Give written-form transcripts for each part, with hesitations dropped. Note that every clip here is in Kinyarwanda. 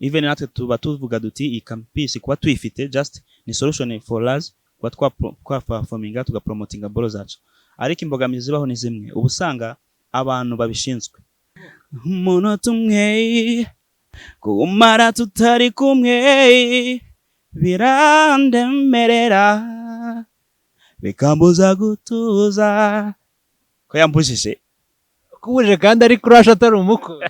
even natwe tuba tuvuga duti iyi campus kuba tuyifite just ni solution for us kuba kwa performinga tugapromotinga bolo zacu. Ariko imbogamizi zibaho ni zimwe, ubusanga abantu babishinzwe umunota umwe kumara tutari kumwe birandemerera bikambuza gutuza. Ko yambujije kubuje kandi ari crush atari umuko.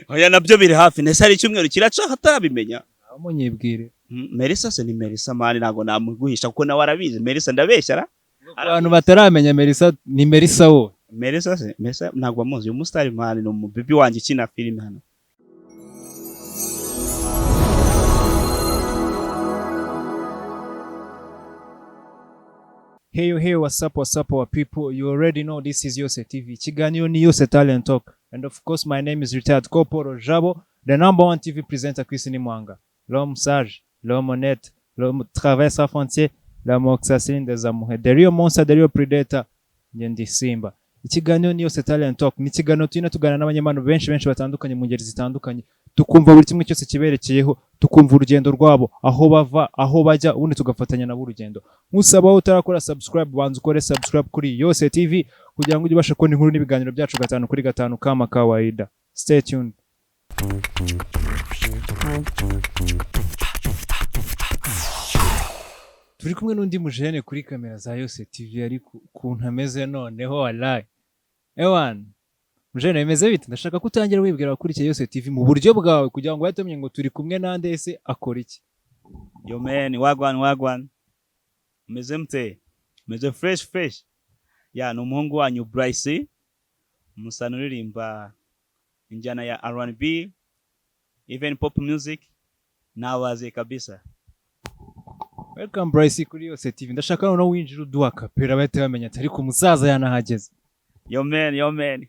Oya nabyo biri hafi nese ari cyumweru kiraca hatabimenya. Amunyibwire. Melissa se ni Melissa mani nago namuguhisha kuko nawe arabizi. Melissa ndabeshyara. Abantu bataramenya Melissa ni Melissa wo. Melissa se Melissa ntago bamuzi uyu mustari mani no mu baby wanje kina filme hano. Hey, what's up, our people? You already know this is YOSE TV. Kiganiro ni YOSE Talent Talk. And of course, my name is retired Corporal Jabo, the #1 TV presenter Kwisi Mwanga. L'homme sage, l'homme honnête, l'homme traverse la frontière, l'homme assassine des amours. The real monster, the real predator, Nyendi Simba. Ikiganiro ni YOSE Talent Talk. Ni ikiganiro tugana n'abanyamano benshi batandukanye mu ngeri zitandukanye. Tukumva buri kimwe cyose kiberekeyeho, tukumva urugendo rwabo, aho bava, aho bajya, ubundi tugafatanya nabo urugendo. Musaba utarakora subscribe, banza ukore subscribe kuri YOSE TV kugira ngo ubashe kubona inkuru n'ibiganiro byacu 5 kuri 5 kama kawaida. Stay tuned. Turi kumwe n'undi mujene kuri kamera za YOSE TV ari kuntu ameze noneho wallahi. Ewan mujene bimeze bite? Ndashaka kutangira wibwira abakurikiye YOSE TV mu buryo bwawe kugira ngo batemye ngo turi kumwe nande ese akora iki. Yo man, wagwan. Meze mte. Meze fresh. Ya n'umuhungu wanyu Brysee. Umusana uririmba injyana ya R&B, even pop music. Nawaze kabisa. Welcome Brysee kuri YOSE TV. Ndashaka noneho winjira uduha kapera bahite bamenya atari ku musaza yanahageze. Yo man.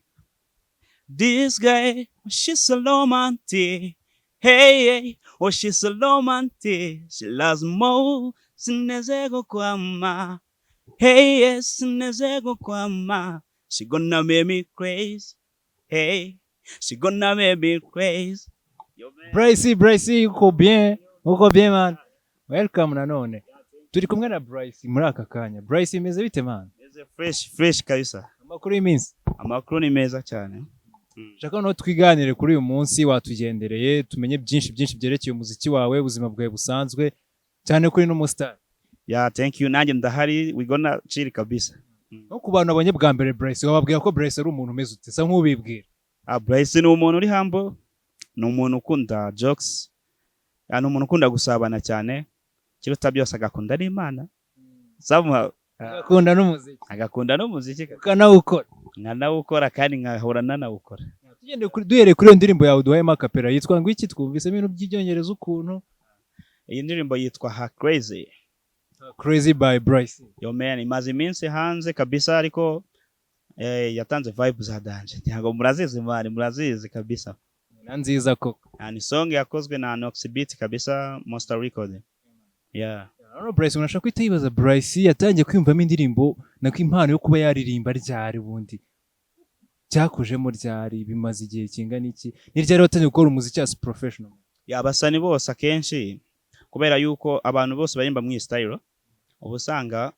This guy, she's so romantic. Hey, oh she's so romantic. She loves more. Sinezego kwama. Hey, sinezego kwama. She gonna make me crazy. Hey, she gonna make me crazy. Yo man. Brysee, uko bien man. Welcome nanone. Turi kumwe na Brysee muri aka kanya. Brysee imeze bite man? Meze fresh kabisa. Amakuru y'iminsi. Amakuru ni meza cyane. Shaka no twiganire kuri uyu munsi watugendereye tumenye byinshi byerekeye umuziki wawe ubuzima bwawe busanzwe cyane kuri no star. Yeah, thank you. Nanjye ndahari we gonna chill kabisa. No ku bantu abanye bwa mbere Brysee wababwira ko Brysee ari umuntu umeze ute? Sa nk'ubibwira. Brysee ni umuntu uri humble, ni umuntu ukunda jokes. Ni umuntu ukunda gusabana cyane. Kiruta byose agakunda n'Imana. Somehow agakunda n'umuziki nkanawukora kandi nkahorana nawukora. Tugende duhere kuri iyo ndirimbo yawe duhaye makapera yitwa ngo iki twumvise ibintu by'icyongereza ukuntu. Iyi ndirimbo yitwa Crazy. Crazy by Brysee. Yo man, imaze iminsi hanze kabisa ariko yatanze vibes za danje. Ntabwo murazizi kabisa. Nziza koko. Ni song yakozwe na Nox Beat kabisa, Monster Record. Yeah. No Brysee unashaka kwitayibaza Brysee yatangiye kwiyumvamo indirimbo nako impano yo kuba yaririmba ryari bundi. Cyakujemo ryari bimaze igihe kingana iki? Ni ryari watangiye gukora umuziki as professional? Abasani bose akenshi kubera yuko abantu bose barimba mu style ubusanga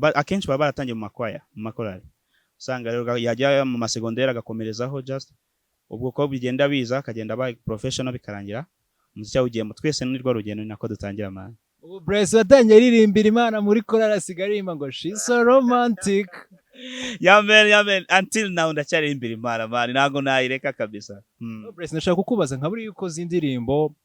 akenshi baba baratangiye mu makorali. Usanga rero yajya mu masegondera agakomerezaho just ubwo ko bigenda biza akagenda ba professional bikarangira umuziki ugiye mu twese n'irwa rugendo nako dutangira man. Ubu Brysee watangiye ririmbira Imana muri korali sigarimba ngo she's so romantic. Yeah man, until now ndacyarimbira Imana man, nago nayireka kabisa. Brysee nashaka kukubaza nka buri yuko zindirimbo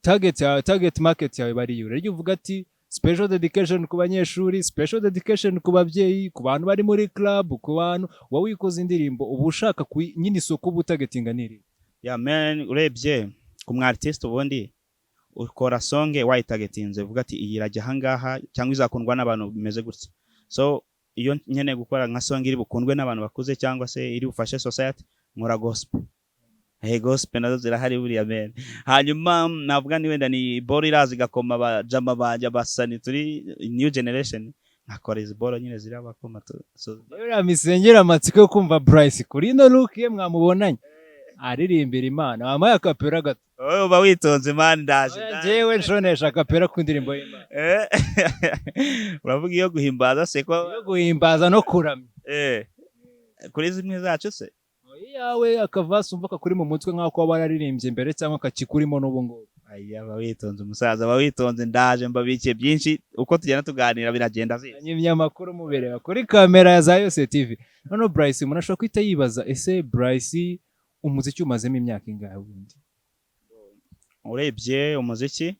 target market yawe bari yure ryo uvuga ati special dedication ku banyeshuri, special dedication ku babyeyi, ku bantu bari muri club, ku bantu wowe wikoze indirimbo ubu ushaka nyine isoko butagetinga niri. Yeah man, urebye ku mwartist ubundi ukora song wayitagetinze uvuga ati iyi irajya hangaha cyangwa izakundwa n'abantu bimeze gutya. So iyo nyene gukora nka song iri bukundwe n'abantu bakuze cyangwa se iri bufashe society nkora gospel. Gospel nazo zirahari buriya men. Hanyuma navuga ni wenda ni ball irazi gakoma bajama banje basani turi new generation nakora izi ball nyine ziri abakoma so rero misengera amatsiko yo kumva Brysee kuri no look ye mwamubonanye aririmbira Imana wampaye akapera gato wowe uba witonze man ndaje njyewe nshonesha akapera ku ndirimbo y'Imana uravuga iyo guhimbaza se ko yo guhimbaza no kuramya kuri zimwe zacu se iyawe akavasi umva kakuri mu mutwe nk'ako waba wararirimbye mbere cyangwa kakikurimo n'ubu ngubu aya aba witonze umusaza aba witonze ndaje mbabikiye byinshi uko tugenda tuganira biragenda zose ibinyamakuru mubireba kuri kamera ya za Yose TV none Brysee umuntu ashobora kwita yibaza ese Brysee umuziki umazemo imyaka ingahe ubundi urebye umuziki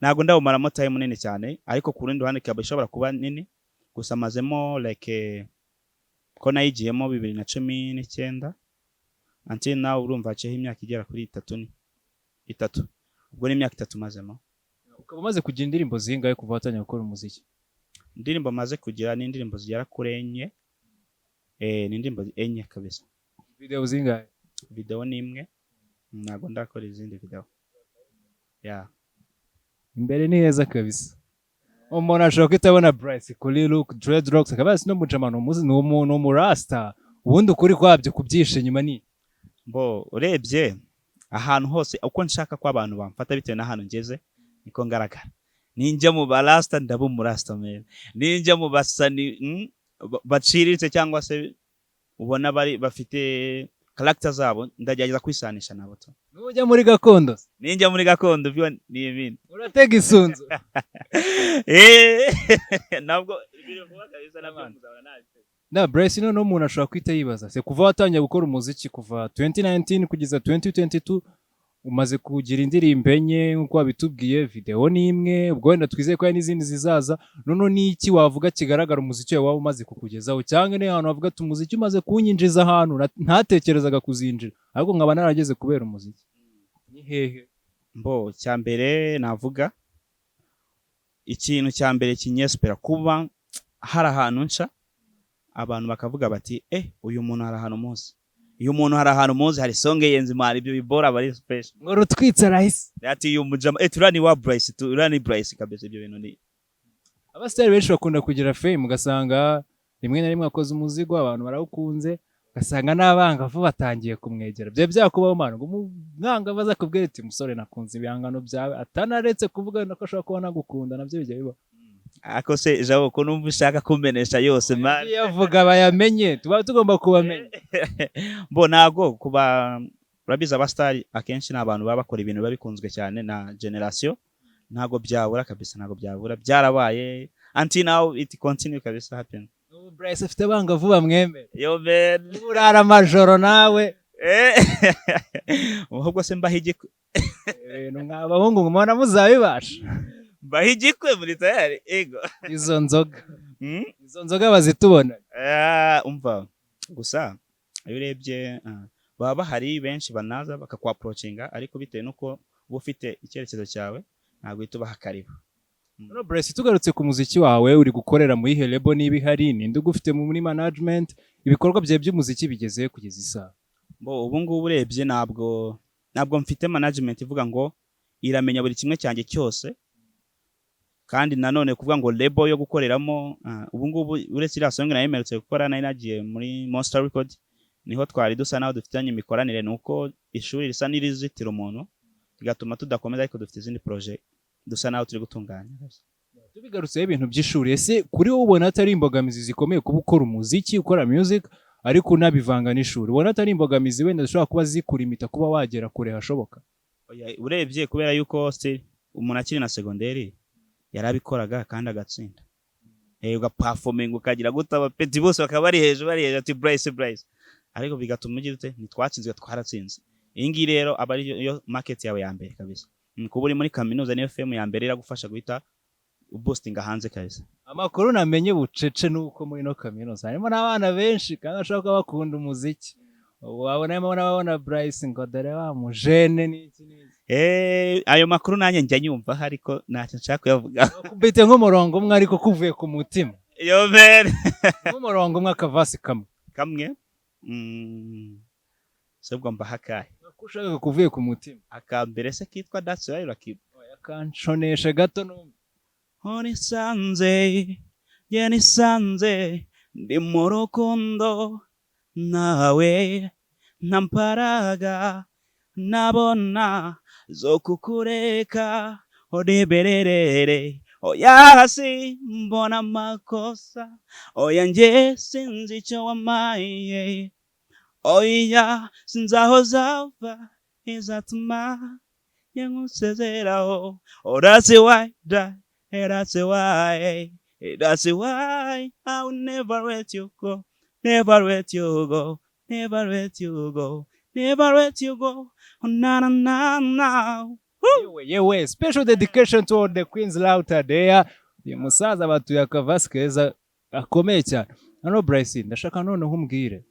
ntago ndawumaramo time munini cyane ariko ku rundi ruhande kaba ishobora kuba nini gusa amazemo like ko nayigiyemo 2019 until now urumva cyeho imyaka igera kuri 3 ubwo ni imyaka 3 mazemo ukaba umaze kugira indirimbo zingahe kuva watangira gukora umuziki indirimbo maze kugira ni indirimbo zigera kuri enye ni indirimbo enye kabisa video zingahe video ni imwe ntago ndakora izindi video imbere ni heza kabisa umuntu ashobora kwitabona Brysee kuri look dreadlocks akaba no mujamano umuzi ni umuntu umurasta ubundi ukuri kwabyo kubyishe nyuma ni bo urebye ahantu hose uko nshaka ko abantu bamfata bitewe n'ahantu ngeze niko ngaragara ninjya mu barasta ndabo murasta mera ninjya mu basani baciriritse cyangwa se ubona bari bafite character zabo ndagerageza kwisanisha nabo to nujya muri gakondo ninjya muri gakondo byo ni ibintu uratega isunzu nabwo ibintu vuba kabisa n'abantu na Brysee no umuntu ashobora kwita yibaza se kuva watangiye gukora umuziki kuva 2019 kugeza 2022 umaze kugira indirimbo enye nkuko wabitubwiye video ni imwe ubwo wenda twizeye ko hari n'izindi zizaza none ni iki wavuga kigaragara umuziki wawe waba umaze kukugezaho cyangwa ni ahantu wavuga ati umuziki umaze kunyinjiza ahantu ntatekerezaga kuzinjira ahubwo nkaba narageze kubera umuziki ni hehe mbo cyambere navuga ikintu cyambere kinyespera kuba hari ahantu nca abantu bakavuga bati uyu muntu hari ahantu muzi iyo umuntu hari ahantu muzi hari songe yenzi mari ibyo bibora bari special ngo rutwitsa rahise ati uyu mujama turani wa Brysee turani Brysee kabisa ibyo bintu ni abasitari benshi bakunda kugira fame ugasanga rimwe na rimwe akoze umuzigo abantu barawukunze ugasanga n'abangavu batangiye kumwegera byo byakubaho mana ngo mwanga baza kubwira ati musore nakunze ibihangano byawe atanaretse kuvuga nako ashobora kuba nagukunda nabyo bijya biba ako se jabo ko numva ushaka kumenesha yose man yavuga bayamenye tuba tugomba kubamenya bo nago kuba urabiza abastari akenshi n'abantu baba bakora ibintu babikunzwe cyane na generation ntago byabura kabisa ntago byabura byarabaye until now it continue kabisa happen Brysee afite bangavu bamwemere yo man urara amajoro nawe ahubwo se mbahigikwe ibintu nk'abahungu mubona muzabibasha mbahigikwe muri tayari ego izo nzoga bazitubona umva gusa iyo urebye baba bahari benshi banaza bakakwaproachinga ariko bitewe nuko uba ufite icyerekezo cyawe ntabwo uhita ubaha karibu no Brysee tugarutse ku muziki wawe uri gukorera muri Helebo niba ihari ninde ugufite muri management ibikorwa byawe by'umuziki bigeze kugeza isaha bo ubu ngubu urebye ntabwo mfite management ivuga ngo iramenya buri kimwe cyanjye cyose kandi nanone kuvuga ngo label yo gukoreramo ubu ngubu uretse ira song nayemerutse gukora nagiye muri Monster Record niho twari dusa naho dufitanye imikoranire nuko ishuri risa nirizitira umuntu bigatuma tudakomeza ariko dufite izindi project dusa naho turi gutunganya tubigarutse ibintu by'ishuri ese kuri wowe ubona atari imbogamizi zikomeye kuba ukora umuziki ukora music ariko unabivanga n'ishuri ubona atari imbogamizi wenda zishobora kuba zikurimita kuba wagera kure hashoboka urebye kubera yuko umuntu akiri na secondaire yarabikoraga kandi agatsinda ugaperforming ukagira gutaba peti bose bakaba bari hejuru ati Brysee ariko bigatuma ugira ute ntitwatsinzwe twaratsinze iyi ngiyi rero aba ari yo market yawe ya mbere kabisa kuba uri muri kaminuza niyo FM ya mbere iragufasha guhita boostinga hanze kabisa amakuru namenye bucece nuko muri no kaminuza harimo n'abana benshi kandi bashaka bakunda umuziki wabona Brysee ngo dore wa mujene n'iki ayo makuru nanjye njya nyumva ariko ntacyo nshaka kuyavuga kubite nk'umurongo umwe ariko kuvuye ku mutima yo man nk'umurongo umwe akavasi kamwe sebwo mbahakaye ushaka kuvuye ku mutima akambere se kitwa that's why urakiba yakanconesha gato numva nisanze ndi murukundo nawe nta mbaraga nabona zo kukureka orebererere oya simbona amakosa oya nge sinzi icyo wamaye oya sinzi aho zava izatuma yankusezeraho that's why that's why I will never let you go never let you go never let you go never let you go na na na na yewe special dedication to all the queens out there. Uyu musaza batuye akavasi keza akomeye cyane. Hano Brysee ndashaka noneho umbwire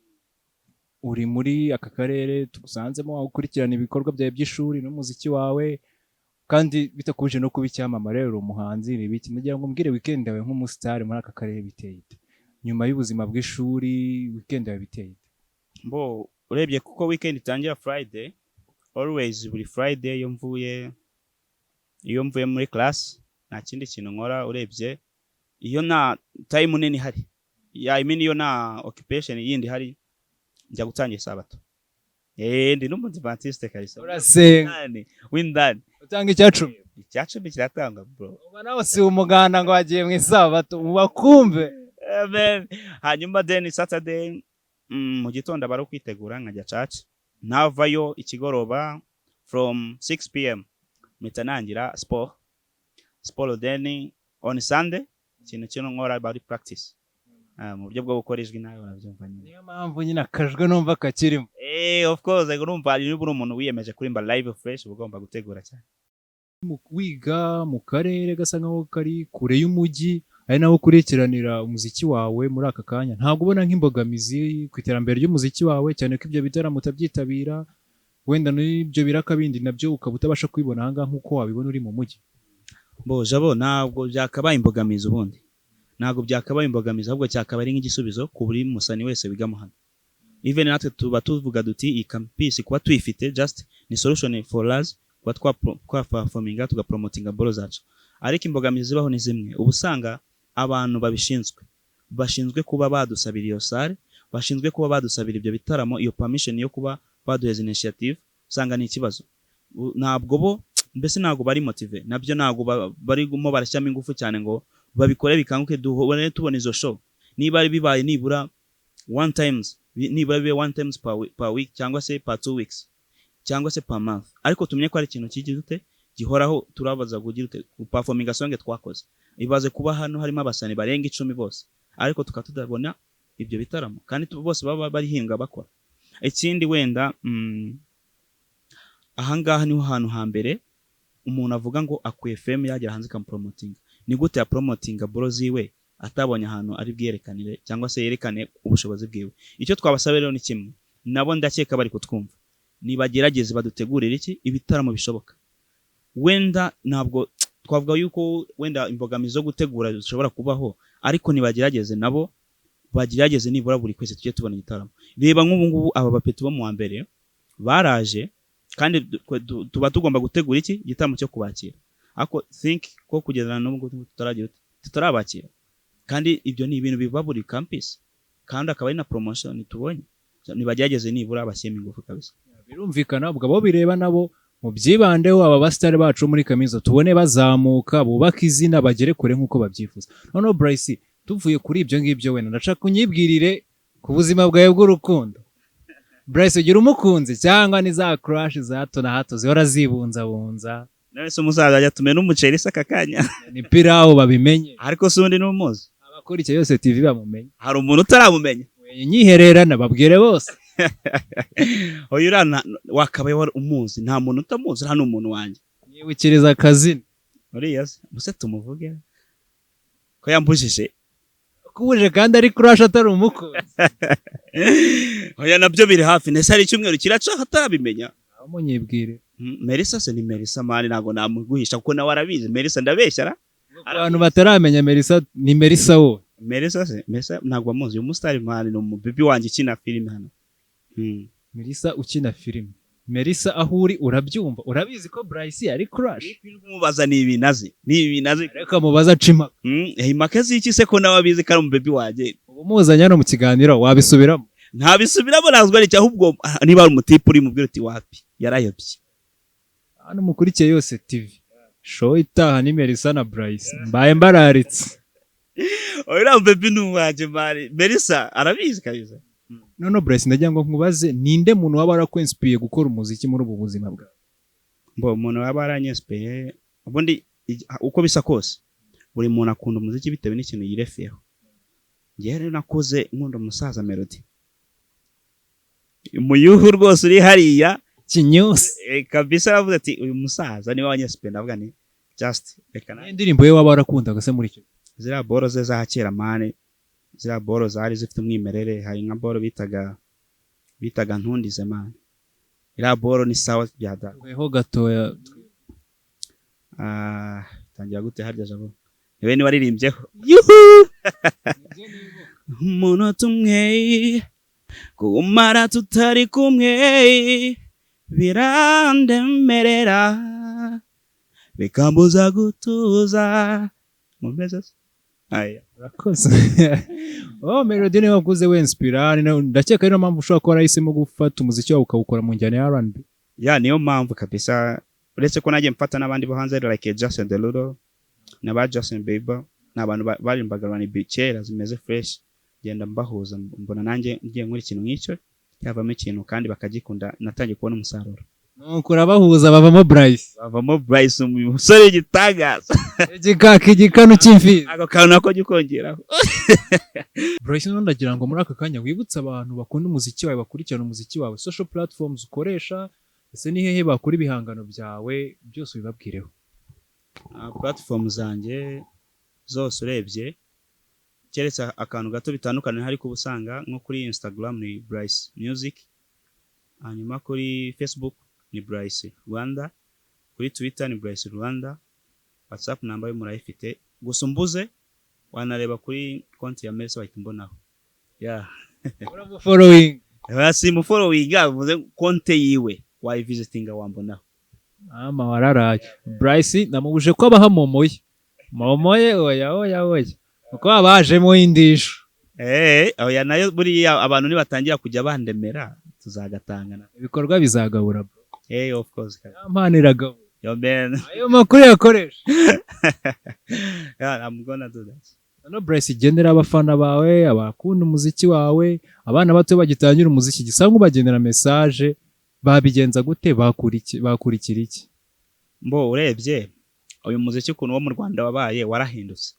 uri muri aka karere tugusanzemo aho ukurikirana ibikorwa byawe by'ishuri n'umuziki wawe kandi bitakuje no kuba icyamamare uri umuhanzi n'ibiki ndagira ngo umbwire weekend yawe nk'umustar muri aka karere biteye ite nyuma y'ubuzima bw'ishuri weekend yawe biteye ite? Mbo urebye kuko weekend itangira Friday always buri Friday iyo mvuye muri class nta kindi kintu nkora urebye iyo na time nini hari I mean iyo na occupation yindi hari njya gutangira Sabato ndi n'umudivantiste kabisa urasenga windani utanga icyacumi kiratanga bro uba nawe si umuganda ngo wagiye mu Sabato ubakumve amen hanyuma then Saturday mu gitondo bari kwitegura nkajya church navayo ikigoroba from 6 p.m. mitanangira sport then on Sunday ikintu nkora bari practice mu buryo bwo gukora ijwi nayo urabyumva nyine niyo mpamvu nyine akajwe numva kakirimo of course urumva ari buri umuntu wiyemeje kurimba live fresh ugomba gutegura cyane wiga mu karere gasa nkaho kari kure y'umujyi ari naho kurikiranira umuziki wawe muri aka kanya ntabwo ubona nk'imbogamizi ku iterambere ry'umuziki wawe cyane ko ibyo bitaramo utabyitabira wenda n'ibyo biraka bindi nabyo ukaba utabasha kwibona ahangaha nk'uko wabibona uri mu mujyi Jabo ntabwo byakabaye imbogamizi ubundi ntabwo byakabaye imbogamizi ahubwo cyakaba ari nk'igisubizo ku buri musani wese wiga mu hano even natwe tuba tuvuga duti iyi campus kuba tuyifite just ni solution for us kuba performinga tugapromotinga bolo zacu ariko imbogamizi zibaho ni zimwe ubu usanga abantu bashinzwe kuba badusabira iyo sale bashinzwe kuba badusabira ibyo bitaramo iyo permission yo kuba baduheza initiative usanga ni ikibazo ntabwo bo mbese ntabwo bari motive nabyo ntabwo barimo barashyamo ingufu cyane ngo babikore bikanguke duhore tubona izo show niba bibaye nibura one times per week cyangwa se per 2 weeks cyangwa se per month ariko tumenye ko ari ikintu kigirute gihoraho turabaza kugira performing song twakoze ibaze kuba hano harimo abasani barenga 10 bose ariko tukatudabona ibyo bitaramo kandi bose baba bari hinga bakora ikindi wenda ahangaha niho hantu hambere umuntu avuga ngo akwiye FM yagera hanze kam promoting ni gute ya promoting bolo ziwe atabonye ahantu ari bwerekanire cyangwa se yerekane ubushobozi bwiwe icyo twabasaba rero ni kimwe nabo ndakeka bari kutwumva nibagerageze badutegurira iki ibitaramo bishoboka wenda ntabwo twavuga yuko wenda imbogamizi zo gutegura zishobora kubaho ariko nibagerageze nabo bagerageze nibura buri kwese tujye tubona igitaramo reba nk'ubu ngubu aba bapetu bo mu wa mbere baraje kandi tuba tugomba gutegura iki igitaramo cyo kubakira ako think ko kugezana n'ubwo tutarabakira kandi ibyo ni ibintu biba buri campus kandi akaba ari na promotion tubonye nibagerageze nibura abashyemi ingufu kabisa birumvikana ubwo abo bireba nabo mu byibandeho aba basitari bacu muri kaminuza tubone bazamuka bubaka izina bagere kure nk'uko babyifuza noneho Brysee tuvuye kuri ibyo ngibyo wenda ndashaka kunyibwirire ku buzima bwawe bw'urukundo Brysee ugira umukunzi cyangwa ni za crush za hato na hato zihora zibunzabunza nese umusaza ajya tumena umuceri saka kanya ni pirawo babimenye ariko sundi n'umuzi abakurikiye yose TV bamumenye hari umuntu utaramumenya nyihererana babwire bose oyo urana wakabaye wari umuzi nta muntu utamuzi hano umuntu wanjye yibukiriza akazina uriyaze buse tumuvuge ko yambujije kubuje kandi ari crush atari umukunzi oya nabyo biri hafi nese hari icyumweru kiraca hatarabimenya amunyibwire Melissa se ni Melissa mani nago namuguhisha kuko nawe arabizi Melissa ndabeshyara abantu bataramenya Melissa ni Melissa wo Melissa nagwa muzi umustar mani no mubibi wanje kina filme hano Melissa ukina filme Melissa aho uri urabyumva urabizi ko Brysee ari crush mubaza ni ibinazi reka mubaza cima impaka ziki se ko nawe abizi kari mu baby wanje ubu muzanya no mu kiganiro wabisubiramo ntabisubiramo nazwa ari cyahubwo niba ari umutipe uri mubwira uti wapi yarayobye. hano mukurikiye yose TV show itaha ni Melissa na Brysee mbaye mbararitse. Oya baby nuwaje mari Melissa arabizi kabisa. No Brysee ndagira ngo nkubaze ninde muntu waba arakwenspiye gukora umuziki muri ubu buzima bwawe? Mbo umuntu waba aranyespeye ubundi uko bisa kose buri muntu akunda umuziki bitewe n'ikintu yirefeho. Ngiye rero nakoze nkunda umusaza Melody umuyuhu rwose uri hariya kinyose kabisa aravuze ati uyu musaza niwe wanyespeye ndavuga ni just rekana. Indirimbo ye waba arakundaga se muri cyo? Zira boro ze za kera mane, zira boro zari zifite umwimerere, hari nka boro bitaga ntundize mane. Ira boro ni sawa byada. Weho gatoya tangira gute harya jabo. Niwe ni waririmbyeho. Yuhu! Umunota umwe kumara tutari kumwe birandemerera bikambuza gutuza mumeze. Aya rakoze. Melody niwe wakuze wenspira ndakeka rero mpamvu ushobora kuba rahisemo gufata umuziki wawe ukawukora mu njyana ya R&B. niyo mpamvu kabisa uretse ko nagiye mfata n'abandi bo hanze like Justin Derulo na Justin Bieber n'abantu barimbaga rwani bikera zimeze fresh genda mbahuza mbona nanjye ngiye nkora ikintu nk'icyo cyavamo ikintu kandi bakagikunda natangiye kubona umusaruro. Nuko urabahuza bavamo Brysee umusore gitangaza igikanu cy'imfizi ako kantu nako gikongeraho. Brysee ndagira ngo muri aka kanya wibutse abantu bakunda umuziki wawe bakurikirana umuziki wawe social platforms ukoresha ese ni hehe bakura ibihangano byawe byose ubibabwireho. Platform zanjye zose urebye keretse akantu gato bitandukanye hari kubusanga nko kuri Instagram ni Brysee Music, hanyuma kuri Facebook ni Brysee Rwanda, kuri Twitter ni Brysee Rwanda, WhatsApp namba yo murayifite gusumbuze wanareba kuri konti ya Melissa wayitumbonaho. Following basi mu following avuze konti yiwe why visiting wambonaho. Wararaye Brysee namubuje ko abaha momoye oya uko abajemo indisho. Oya nayo buriya abantu nibatangira kujya bandemera tuzagatangana ibikorwa bizagabura. Of course impano iragabura. Yo man ayo makuru yakoresha. I'm gonna do that. No Brysee genera abafana bawe abakunda umuziki wawe abana bato bagitangira umuziki gisanga ubagenera message babigenza gute bakurikira iki? Mbo urebye uyu muziki ukuntu wo mu Rwanda wabaye warahindutse.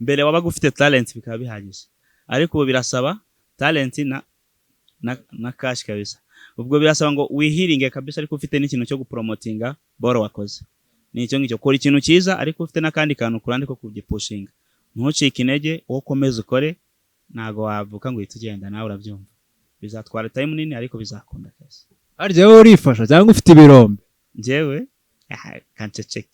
Mbere wabaga ufite talent bikaba bihagije ariko ubu birasaba talent na cash kabisa. Ubwo birasaba ngo wihiringe kabisa ariko ufite n'ikintu cyo gupromotinga boro wakoze. Nicyo ngicyo kora ikintu cyiza ariko ufite nakandi kantu kurandi ko kugipushinga. Ntucike intege wo komeza ukore nago wavuka ngo itugenda nawe urabyumva. Bizatwara time nini ariko bizakunda kabisa. Harya wowe urifasha cyangwa ufite ibirombe? Njyewe kanceceke.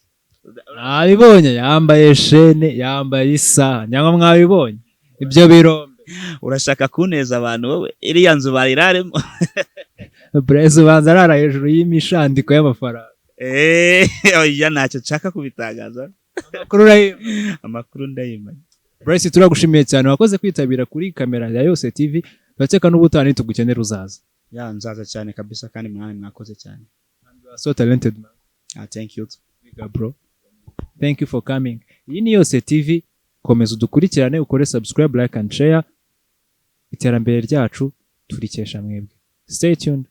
Nabibonye yambaye shene yambaye isaha nyangwa mwabibonye ibyo birombe. Urashaka kuneza abantu wowe iriya nzu bariraremo. Brysee banza arara hejuru y'imishandiko y'amafaranga. Oya ntacyo nshaka kubitangaza. Amakuru ndayimanye. Brysee turagushimiye cyane wakoze kwitabira kuri kamera ya Yose TV. Bakeka n'ubutani tugukenera uzaza. Nzaza cyane kabisa kandi mwakoze cyane. So talented man. Thank you. Big bro. Thank you for coming. Iyi ni Yose TV. Komeza udukurikirane ukore subscribe, like and share. Iterambere ryacu turikesha mwebwe. Stay tuned.